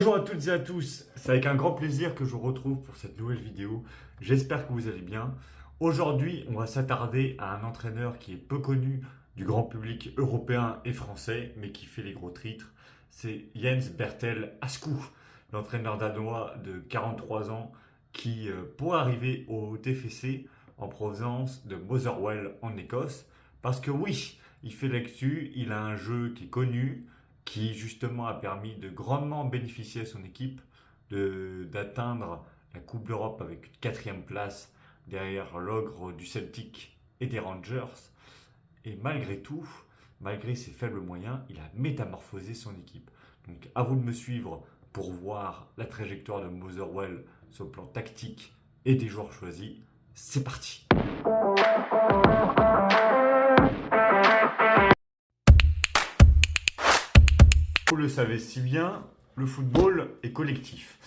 Bonjour à toutes et à tous, c'est avec un grand plaisir que je vous retrouve pour cette nouvelle vidéo. J'espère que vous allez bien. Aujourd'hui, on va s'attarder à un entraîneur qui est peu connu du grand public européen et français, mais qui fait les gros titres. C'est Jens Bertel Askou, l'entraîneur danois de 43 ans qui pourrait arriver au TFC en provenance de Motherwell en Écosse. Parce que oui, il fait l'actu, il a un jeu qui est connu, qui justement a permis de grandement bénéficier à son équipe d'atteindre la Coupe d'Europe avec une quatrième place derrière l'ogre du Celtic et des Rangers. Et malgré tout, malgré ses faibles moyens, il a métamorphosé son équipe. Donc à vous de me suivre pour voir la trajectoire de Motherwell sur le plan tactique et des joueurs choisis. C'est parti. Vous le savez si bien, le football est collectif.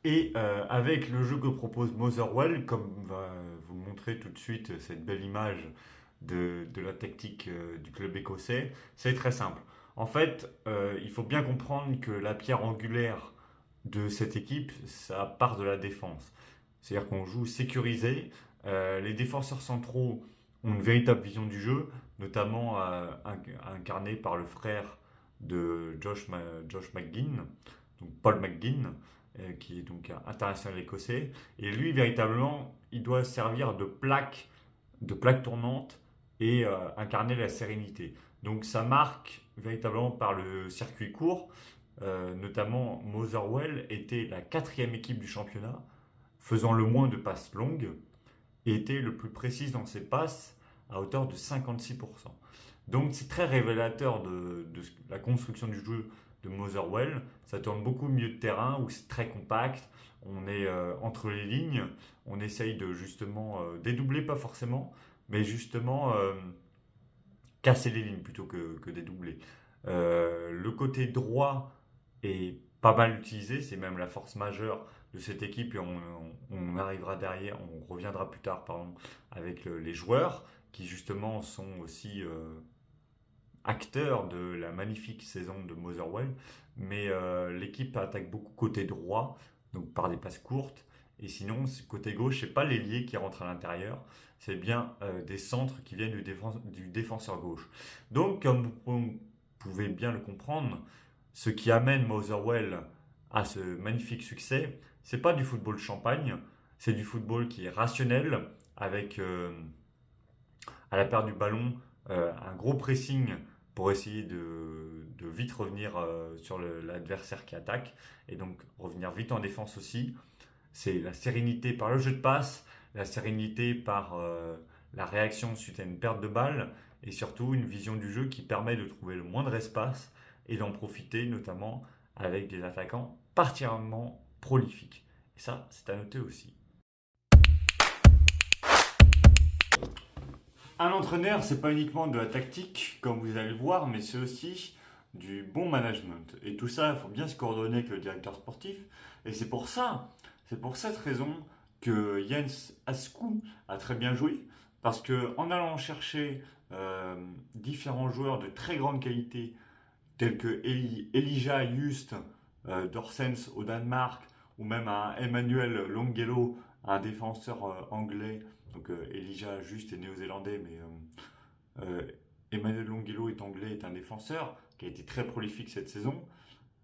Et avec le jeu que propose Motherwell, comme va vous montrer tout de suite cette belle image de la tactique du club écossais, c'est très simple. En fait, il faut bien comprendre que la pierre angulaire de cette équipe, ça part de la défense. C'est-à-dire qu'on joue sécurisé. Les défenseurs centraux ont une véritable vision du jeu, notamment incarnée par le frère de Josh McGinn, donc Paul McGinn, qui est donc un international écossais. Et lui, véritablement, il doit servir de plaque tournante et incarner la sérénité. Donc ça marque véritablement par le circuit court. Notamment, Motherwell était la quatrième équipe du championnat, faisant le moins de passes longues et était le plus précise dans ses passes à hauteur de 56%. Donc c'est très révélateur de la construction du jeu de Motherwell. Ça tourne beaucoup au milieu de terrain où c'est très compact. On est entre les lignes. On essaye de justement dédoubler, pas forcément, mais justement casser les lignes plutôt que dédoubler. Le côté droit est pas mal utilisé. C'est même la force majeure de cette équipe et on arrivera derrière, on reviendra plus tard pardon, avec les joueurs qui justement sont aussi acteur de la magnifique saison de Motherwell, mais l'équipe attaque beaucoup côté droit, donc par des passes courtes, et sinon côté gauche, c'est pas l'ailier qui rentre à l'intérieur, c'est bien des centres qui viennent du défenseur gauche. Donc, comme vous pouvez bien le comprendre, ce qui amène Motherwell à ce magnifique succès, c'est pas du football champagne, c'est du football qui est rationnel, avec à la perte du ballon un gros pressing pour essayer de vite revenir sur l'adversaire qui attaque et donc revenir vite en défense aussi. C'est la sérénité par le jeu de passe, la sérénité par la réaction suite à une perte de balle et surtout une vision du jeu qui permet de trouver le moindre espace et d'en profiter notamment avec des attaquants particulièrement prolifiques. Et ça, c'est à noter aussi. Un entraîneur, c'est pas uniquement de la tactique, comme vous allez le voir, mais c'est aussi du bon management. Et tout ça, il faut bien se coordonner avec le directeur sportif. Et c'est pour cette raison que Jens Askou a très bien joué. Parce que en allant chercher différents joueurs de très grande qualité, tels que Elijah Just d'Horsens au Danemark, ou même un Emmanuel Longelo, un défenseur anglais. Donc Elijah Just est néo-zélandais, mais Emmanuel Longelo est anglais, est un défenseur qui a été très prolifique cette saison.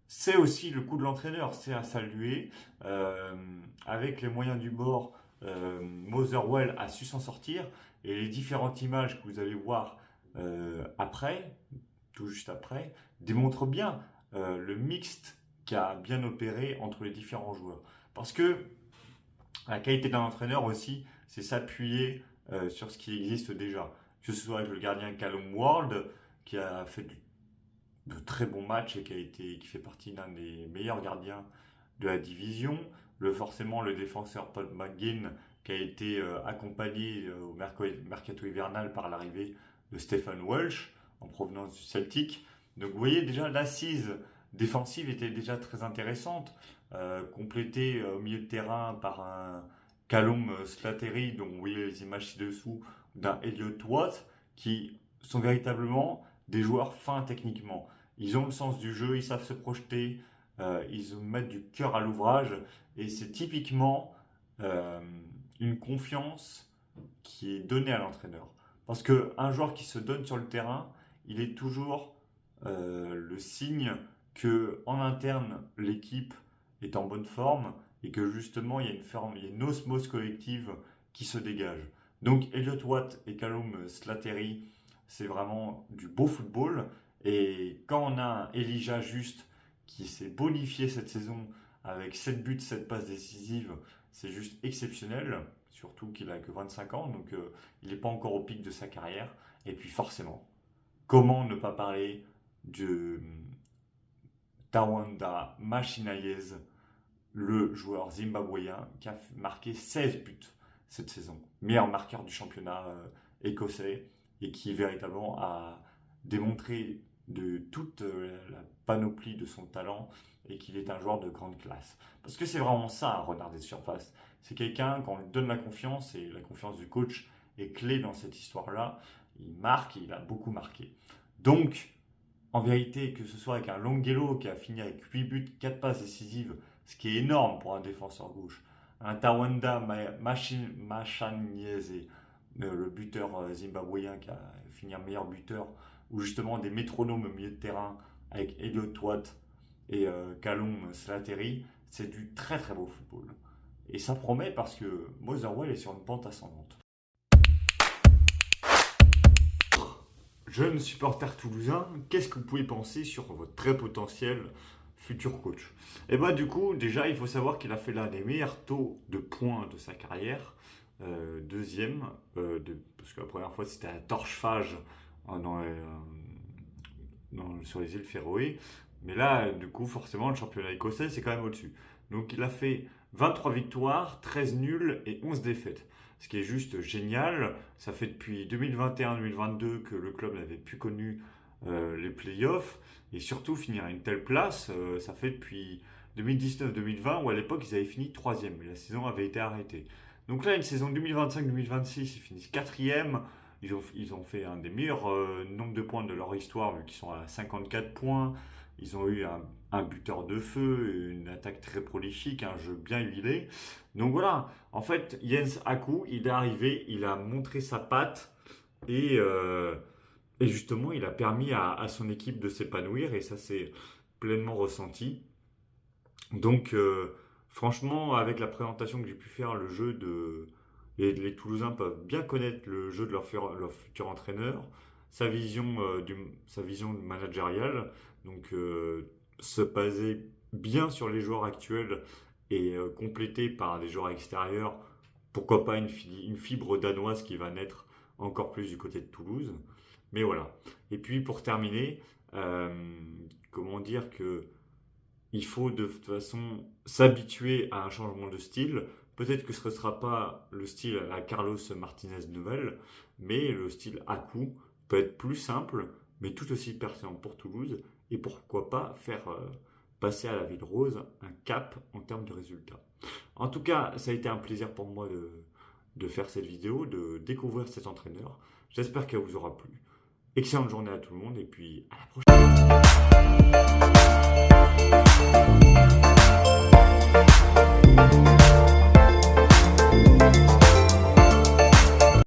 C'est aussi le coup de l'entraîneur, c'est à saluer. Avec les moyens du bord, Motherwell a su s'en sortir. Et les différentes images que vous allez voir après, tout juste après, démontrent bien le mixte qui a bien opéré entre les différents joueurs. Parce que la qualité d'un entraîneur aussi, c'est s'appuyer sur ce qui existe déjà. Que ce soit avec le gardien Callum Ward, qui a fait de très bons matchs et qui fait partie d'un des meilleurs gardiens de la division. Forcément, le défenseur Paul McGinn, qui a été accompagné au mercato hivernal par l'arrivée de Stephen Welsh, en provenance du Celtic. Donc vous voyez déjà l'assise défensive était déjà très intéressante, complétée au milieu de terrain par un Callum Slattery, dont vous voyez les images ci-dessous, d'un Elliot Watt, qui sont véritablement des joueurs fins techniquement. Ils ont le sens du jeu, ils savent se projeter, ils mettent du cœur à l'ouvrage et c'est typiquement euh, une confiance qui est donnée à l'entraîneur. Parce qu'un joueur qui se donne sur le terrain, il est toujours le signe que en interne, l'équipe est en bonne forme et que justement, il y a une osmose collective qui se dégage. Donc, Elliott Watt et Callum Slattery, c'est vraiment du beau football. Et quand on a un Elijah Juste qui s'est bonifié cette saison avec 7 buts, 7 passes décisives, c'est juste exceptionnel. Surtout qu'il a que 25 ans, donc il n'est pas encore au pic de sa carrière. Et puis forcément, comment ne pas parler de Tawanda Machinayez, le joueur zimbabwéen qui a marqué 16 buts cette saison. Meilleur marqueur du championnat écossais et qui véritablement a démontré de toute la panoplie de son talent et qu'il est un joueur de grande classe. Parce que c'est vraiment ça, un renard des surfaces. C'est quelqu'un, quand on lui donne la confiance, et la confiance du coach est clé dans cette histoire-là, il marque et il a beaucoup marqué. Donc, en vérité, que ce soit avec un Longelo qui a fini avec 8 buts, 4 passes décisives, ce qui est énorme pour un défenseur gauche, un Tawanda Machinayez, le buteur zimbabwéen qui a fini meilleur buteur, ou justement des métronomes au milieu de terrain avec Elliott Watt et Callum Slattery, c'est du très très beau football. Et ça promet parce que Motherwell est sur une pente ascendante. Jeune supporter toulousain, qu'est-ce que vous pouvez penser sur votre très potentiel futur coach? Et bah du coup, déjà, il faut savoir qu'il a fait l'un des meilleurs taux de points de sa carrière. Deuxième, parce que la première fois c'était à Torchfage sur les îles Féroé. Mais là, du coup, forcément, le championnat écossais, c'est quand même au-dessus. Donc il a fait 23 victoires, 13 nuls et 11 défaites. Ce qui est juste génial. Ça fait depuis 2021-2022 que le club n'avait plus connu les playoffs. Et surtout, finir à une telle place, ça fait depuis 2019-2020 où à l'époque, ils avaient fini 3e. Mais la saison avait été arrêtée. Donc là, une saison 2025-2026, ils finissent 4e. Ils ont fait un des meilleurs nombres de points de leur histoire, vu qu'ils sont à 54 points. Ils ont eu un buteur de feu, une attaque très prolifique, un jeu bien huilé. Donc voilà, en fait, Jens Haku, il est arrivé, il a montré sa patte et justement, il a permis à son équipe de s'épanouir et ça s'est pleinement ressenti. Donc, franchement, avec la présentation que j'ai pu faire, le jeu et les Toulousains peuvent bien connaître le jeu de leur futur entraîneur, sa vision managériale, donc se baser bien sur les joueurs actuels et compléter par des joueurs extérieurs, pourquoi pas une fibre danoise qui va naître encore plus du côté de Toulouse. Mais voilà. Et puis pour terminer, comment dire que il faut de toute façon s'habituer à un changement de style. Peut-être que ce ne sera pas le style à Carlos Martinez Nouvelle, mais le style Haku peut être plus simple, mais tout aussi pertinent pour Toulouse. Et pourquoi pas faire passer à la Ville Rose un cap en termes de résultats. En tout cas, ça a été un plaisir pour moi de faire cette vidéo, de découvrir cet entraîneur. J'espère qu'elle vous aura plu. Excellente journée à tout le monde et puis à la prochaine.